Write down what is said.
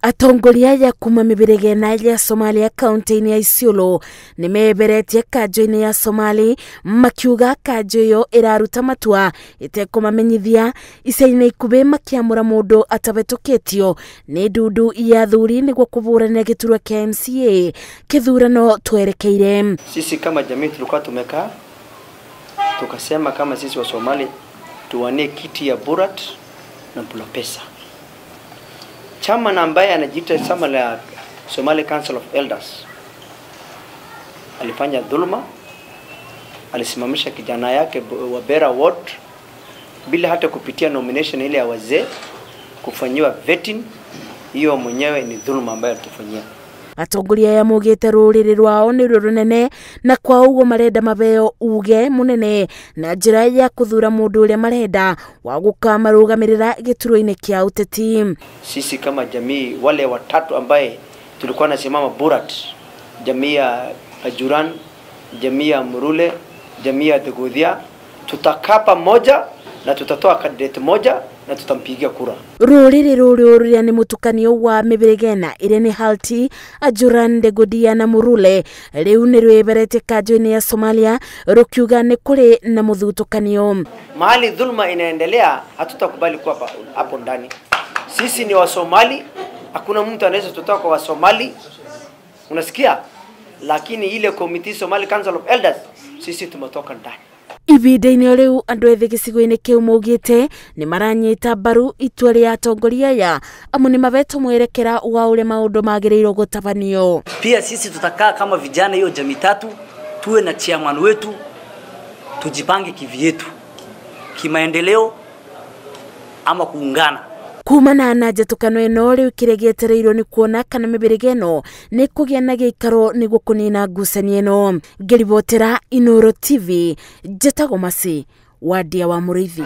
Atongoria ya kuma mĩbĩrĩga ya Somalia kaunti-inĩ ya Isiolo nĩmeberetie kanjũ-inĩ ya Somali makiuga kanjũ ĩyo ĩraruta matua ĩtekũmamenyithia ica-inĩ ikuhĩ makiamũra mũndũ atabetũkĩtio nĩ ndundu ya thuri nĩguo kũbũrania gĩturwa kĩa MCA kĩthurano twerekeire. Sisi kama jamii tulikuwa tumekaa tukasema kama sisi wa Somali tuwanie kiti ya Burat na Bulapesa. Chama ambaye anajiita chama la Somali Council of Elders alifanya dhuluma, alisimamisha kijana yake wa Bera Ward bila hata kupitia nomination ile ya wazee kufanyiwa vetting. Hiyo mwenyewe ni dhuluma ambayo alitufanyia. Atongoria ya mugite rũrĩrĩ rwao nĩ rũnene na kwa ũguo marenda mabeo uge munene na njĩra ya kuthura mũndũ ũrĩa marenda wa gũkamarũgamĩrĩra gĩturwa-inĩ kĩa ũteti. Sisi kama jamii wale watatu ambaye tulikuwa nasimama Burat, jamii ya Ajuran, jamii ya Murule, jamii ya Thigithigi, tutakaa pamoja na tutatoa candidate moja na tutampigia kura. Rũrĩrĩ rũrĩa nĩ mũtukanio wa mĩbĩrĩga ĩrĩa nĩ Halti, Ajuran, Thigithigi na Murule rĩu nĩ rwĩberete kanjũ-inĩ ya Somalia rũkiuga nĩ kũrĩ na mũthutũkanio. Mahali dhulma inaendelea hatutakubali kuwa hapo ndani. Sisi ni wa Somali, hakuna mtu anaweza tutoka kwa Somali. Unasikia? Lakini ile committee Somali Council of Elders sisi tumetoka ndani. Ibida-inĩ rĩu andũ ethĩ gĩcigo-inĩ kĩu maugĩte nĩ maranyita mbaru itua rĩa atongoria aya amu nĩ mabetwo mwerekera wa ũrĩa maũndũ magĩrĩirwo gũtabanio. Pia sisi tutakaa kama vijana hiyo jamii tatu, tuwe na chairman wetu, tujipange kivyetu kimaendeleo ama kuungana. Kumana na njatũkano ĩno rĩu kĩrĩa gĩetereirwo nĩ kuona kana mĩbĩrĩga ĩno nĩ kũgĩa na gĩikaro nĩguo kũnina ngucanio ĩno. Ngĩribotera Inooro TV, njĩtagwo Masi wa Ndia wa Mũrĩithi.